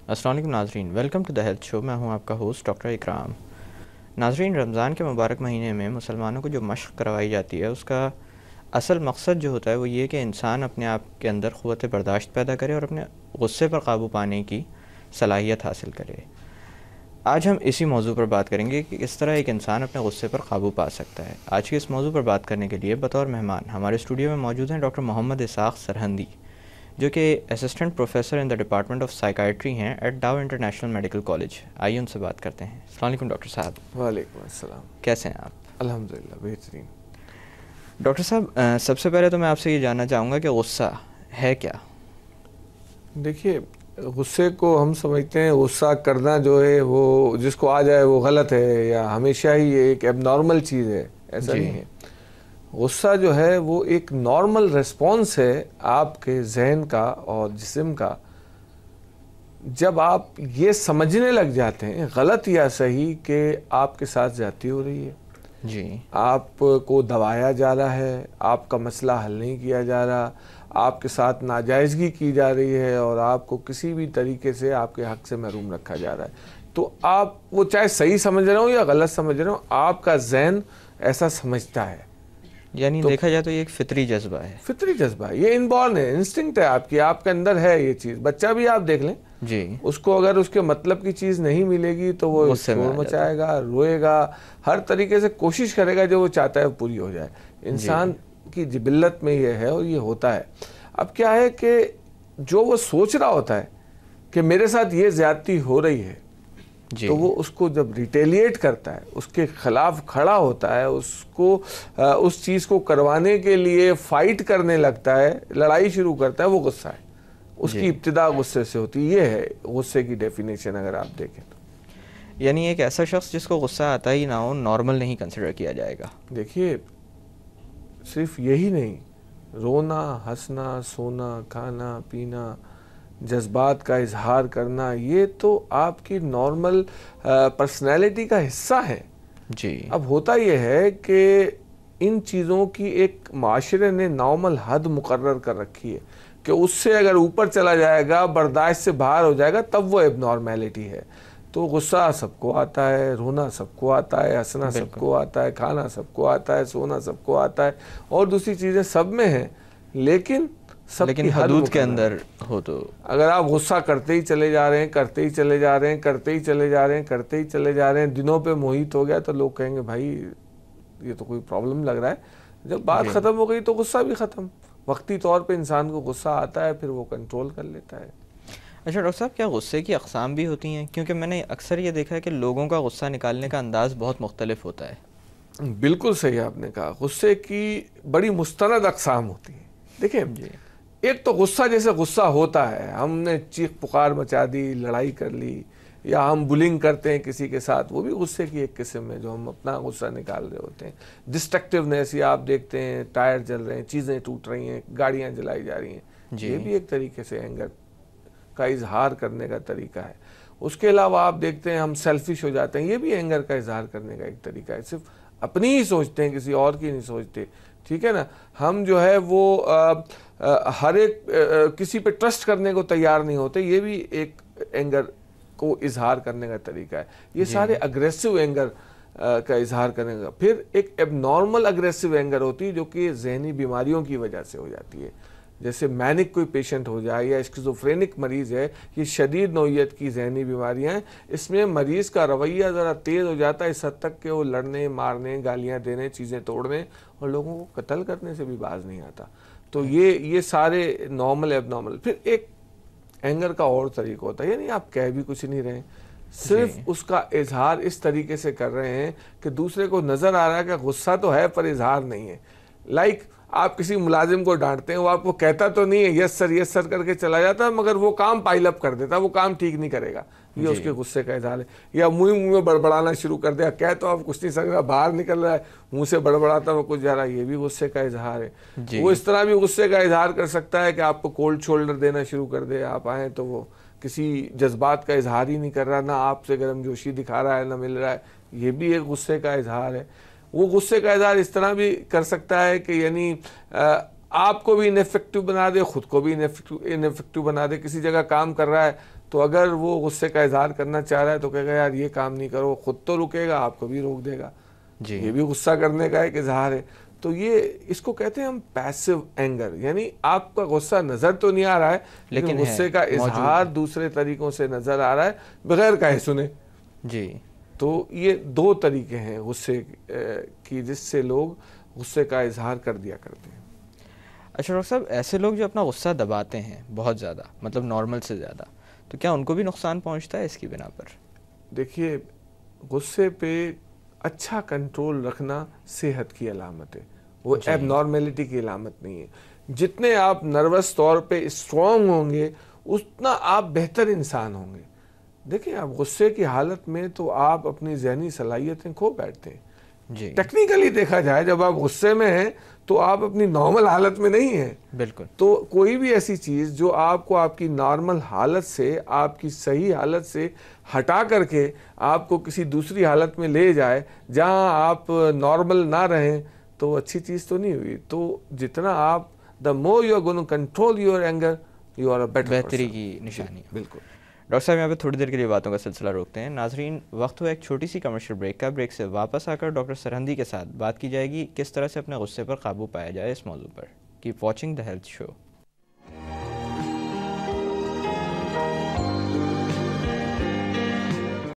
السلام علیکم ناظرین، ویلکم ٹو دا ہیلتھ شو۔ میں ہوں آپ کا ہوسٹ ڈاکٹر اکرام۔ ناظرین، رمضان کے مبارک مہینے میں مسلمانوں کو جو مشق کروائی جاتی ہے اس کا اصل مقصد جو ہوتا ہے وہ یہ کہ انسان اپنے آپ کے اندر قوت برداشت پیدا کرے اور اپنے غصے پر قابو پانے کی صلاحیت حاصل کرے۔ آج ہم اسی موضوع پر بات کریں گے کہ کس طرح ایک انسان اپنے غصے پر قابو پا سکتا ہے۔ آج کے اس موضوع پر بات کرنے کے لیے بطور مہمان ہمارے اسٹوڈیو میں موجود ہیں ڈاکٹر محمد اسحاق سرہندی، جو کہ assistant professor in the department of psychiatry ہیں at Dow international medical college. آئیے ان سے بات کرتے ہیں۔ السلام علیکم ڈاکٹر صاحب۔ وعلیکم السلام۔ کیسے ہیں آپ؟ الحمدللہ بہترین۔ ڈاکٹر صاحب، سب سے پہلے تو میں آپ سے یہ جاننا چاہوں گا کہ غصہ ہے کیا؟ دیکھیے، غصے کو ہم سمجھتے ہیں غصہ کرنا جو ہے وہ جس کو آ جائے وہ غلط ہے یا ہمیشہ ہی ایک ایب نارمل چیز ہے، ایسا نہیں ہے۔ غصہ جو ہے وہ ایک نارمل ریسپانس ہے آپ کے ذہن کا اور جسم کا، جب آپ یہ سمجھنے لگ جاتے ہیں غلط یا صحیح کہ آپ کے ساتھ زیادتی ہو رہی ہے، جی، آپ کو دبایا جا رہا ہے، آپ کا مسئلہ حل نہیں کیا جا رہا، آپ کے ساتھ ناجائزگی کی جا رہی ہے اور آپ کو کسی بھی طریقے سے آپ کے حق سے محروم رکھا جا رہا ہے، تو آپ وہ چاہے صحیح سمجھ رہے ہوں یا غلط سمجھ رہے ہوں، آپ کا ذہن ایسا سمجھتا ہے۔ یعنی دیکھا جائے تو یہ ایک فطری جذبہ ہے۔ فطری جذبہ ہے، یہ انبورن ہے، انسٹنکٹ ہے آپ کی، آپ کے اندر ہے یہ چیز۔ بچہ بھی آپ دیکھ لیں، جی، اس کو اگر اس کے مطلب کی چیز نہیں ملے گی تو وہ شور مچائے گا، روئے گا، ہر طریقے سے کوشش کرے گا جو وہ چاہتا ہے وہ پوری ہو جائے۔ انسان کی جبلت میں یہ ہے اور یہ ہوتا ہے۔ اب کیا ہے کہ جو وہ سوچ رہا ہوتا ہے کہ میرے ساتھ یہ زیادتی ہو رہی ہے، تو وہ اس کو جب ریٹیلیٹ کرتا ہے، اس کے خلاف کھڑا ہوتا ہے، اس کو اس چیز کو کروانے کے لیے فائٹ کرنے لگتا ہے، لڑائی شروع کرتا ہے، وہ غصہ ہے۔ اس کی ابتدا غصے سے ہوتی ہے۔ یہ ہے غصے کی ڈیفینیشن اگر آپ دیکھیں تو۔ یعنی ایک ایسا شخص جس کو غصہ آتا ہی نہ ہو نارمل نہیں کنسیڈر کیا جائے گا۔ دیکھیے، صرف یہی نہیں، رونا، ہنسنا، سونا، کھانا، پینا، جذبات کا اظہار کرنا، یہ تو آپ کی نارمل پرسنالٹی کا حصہ ہے۔ جی، اب ہوتا یہ ہے کہ ان چیزوں کی ایک معاشرے نے نارمل حد مقرر کر رکھی ہے کہ اس سے اگر اوپر چلا جائے گا، برداشت سے باہر ہو جائے گا، تب وہ ایب نارمیلٹی ہے۔ تو غصہ سب کو آتا ہے، رونا سب کو آتا ہے، ہنسنا سب کو آتا ہے، کھانا سب کو آتا ہے، سونا سب کو آتا ہے، اور دوسری چیزیں سب میں ہیں، لیکن سب کی حدود کے اندر ہو۔ تو اگر آپ غصہ کرتے ہی چلے جا رہے ہیں، کرتے ہی چلے جا رہے ہیں، کرتے ہی چلے جا رہے ہیں، کرتے ہی چلے جا رہے ہیں، دنوں پہ محیط ہو گیا، تو لوگ کہیں گے بھائی یہ تو کوئی پرابلم لگ رہا ہے۔ جب بات ختم ہو گئی تو غصہ بھی ختم۔ وقتی طور پہ انسان کو غصہ آتا ہے، پھر وہ کنٹرول کر لیتا ہے۔ اچھا ڈاکٹر صاحب، کیا غصے کی اقسام بھی ہوتی ہیں؟ کیونکہ میں نے اکثر یہ دیکھا ہے کہ لوگوں کا غصہ نکالنے کا انداز بہت مختلف ہوتا ہے۔ بالکل صحیح آپ نے کہا، غصے کی بڑی مستند اقسام ہوتی ہیں۔ دیکھیں، ایک تو غصہ جیسے غصہ ہوتا ہے، ہم نے چیخ پکار مچا دی، لڑائی کر لی، یا ہم بلنگ کرتے ہیں کسی کے ساتھ، وہ بھی غصے کی ایک قسم ہے جو ہم اپنا غصہ نکال رہے ہوتے ہیں۔ ڈسٹرکٹیونیس، یہ آپ دیکھتے ہیں ٹائر جل رہے ہیں، چیزیں ٹوٹ رہی ہیں، گاڑیاں جلائی جا رہی ہیں، یہ بھی ایک طریقے سے اینگر کا اظہار کرنے کا طریقہ ہے۔ اس کے علاوہ آپ دیکھتے ہیں ہم سیلفش ہو جاتے ہیں، یہ بھی اینگر کا اظہار کرنے کا ایک طریقہ ہے۔ صرف اپنی ہی سوچتے ہیں، کسی اور کی نہیں سوچتے، ٹھیک ہے نا۔ ہم جو ہے وہ ہر ایک کسی پہ ٹرسٹ کرنے کو تیار نہیں ہوتے، یہ بھی ایک اینگر کو اظہار کرنے کا طریقہ ہے۔ یہ سارے اگریسو اینگر کا اظہار کرنے کا۔ پھر ایک ایب نارمل اگریسو اینگر ہوتی ہے جو کہ ذہنی بیماریوں کی وجہ سے ہو جاتی ہے، جیسے مینک کوئی پیشنٹ ہو جائے یا اسکیزوفرینک مریض ہے، یہ شدید نوعیت کی ذہنی بیماریاں ہیں۔ اس میں مریض کا رویہ ذرا تیز ہو جاتا ہے، اس حد تک کہ وہ لڑنے، مارنے، گالیاں دینے، چیزیں توڑنے اور لوگوں کو قتل کرنے سے بھی باز نہیں آتا۔ تو یہ سارے نارمل ایب نارمل۔ پھر ایک اینگر کا اور طریقہ ہوتا ہے، یعنی آپ کہہ بھی کچھ نہیں رہے، صرف اس کا اظہار اس طریقے سے کر رہے ہیں کہ دوسرے کو نظر آ رہا ہے کہ غصہ تو ہے پر اظہار نہیں ہے۔ لائک آپ کسی ملازم کو ڈانٹتے ہیں، وہ آپ کو کہتا تو نہیں ہے، یس سر کر کے چلا جاتا ہے، مگر وہ کام پائل اپ کر دیتا ہے، وہ کام ٹھیک نہیں کرے گا، یہ اس کے غصے کا اظہار ہے۔ یا منہ میں بڑبڑانا شروع کر دیا، کہہ تو آپ کچھ نہیں سکتا، باہر نکل رہا ہے، منہ سے بڑبڑاتا وہ کچھ جا رہا ہے، یہ بھی غصے کا اظہار ہے۔ وہ اس طرح بھی غصے کا اظہار کر سکتا ہے کہ آپ کو کولڈ شولڈر دینا شروع کر دے، آپ آئیں تو وہ کسی جذبات کا اظہار ہی نہیں کر رہا، نہ آپ سے گرم جوشی دکھا رہا ہے، نہ مل رہا ہے، یہ بھی ایک غصے کا اظہار ہے۔ وہ غصے کا اظہار اس طرح بھی کر سکتا ہے کہ یعنی آپ کو بھی انفیکٹو بنا دے، خود کو بھی انفیکٹو بنا دے. کسی جگہ کام کر رہا ہے تو اگر وہ غصے کا اظہار کرنا چاہ رہا ہے تو کہے گا یار یہ کام نہیں کرو، خود تو رکے گا، آپ کو بھی روک دے گا. یہ بھی غصہ کرنے کا ایک اظہار ہے. تو یہ اس کو کہتے ہیں ہم پیسو اینگر، یعنی آپ کا غصہ نظر تو نہیں آ رہا ہے لیکن غصے کا اظہار دوسرے طریقوں سے نظر آ رہا ہے بغیر کہے سنے. جی. تو یہ دو طریقے ہیں غصے کی جس سے لوگ غصے کا اظہار کر دیا کرتے ہیں. اچھا ڈاکٹر صاحب، ایسے لوگ جو اپنا غصہ دباتے ہیں بہت زیادہ، مطلب نارمل سے زیادہ، تو کیا ان کو بھی نقصان پہنچتا ہے اس کی بنا پر؟ دیکھیے، غصے پہ اچھا کنٹرول رکھنا صحت کی علامت ہے، وہ ایب نارمیلٹی کی علامت نہیں ہے. جتنے آپ نروس طور پہ اسٹرانگ ہوں گے اتنا آپ بہتر انسان ہوں گے. دیکھیں، آپ غصے کی حالت میں تو آپ اپنی ذہنی صلاحیتیں کھو بیٹھتے ہیں. جی. ٹیکنیکلی دیکھا جائے جب آپ غصے میں ہیں تو آپ اپنی نارمل حالت میں نہیں ہیں. بالکل. تو کوئی بھی ایسی چیز جو آپ کو آپ کی نارمل حالت سے، آپ کی صحیح حالت سے ہٹا کر کے آپ کو کسی دوسری حالت میں لے جائے جہاں آپ نارمل نہ رہیں تو اچھی چیز تو نہیں ہوئی. تو جتنا آپ the more you are going to control your anger, you are a better person. بہتری کی نشانی. بالکل. ڈاکٹر صاحب یہاں پہ تھوڑی دیر کے لیے باتوں کا سلسلہ روکتے ہیں. ناظرین، وقت ہوا ایک چھوٹی سی کمرشل بریک کا. بریک سے واپس آ کر ڈاکٹر سرہندی کے ساتھ بات کی جائے گی کس طرح سے اپنے غصے پر قابو پایا جائے اس موضوع پر. Keep watching the health show.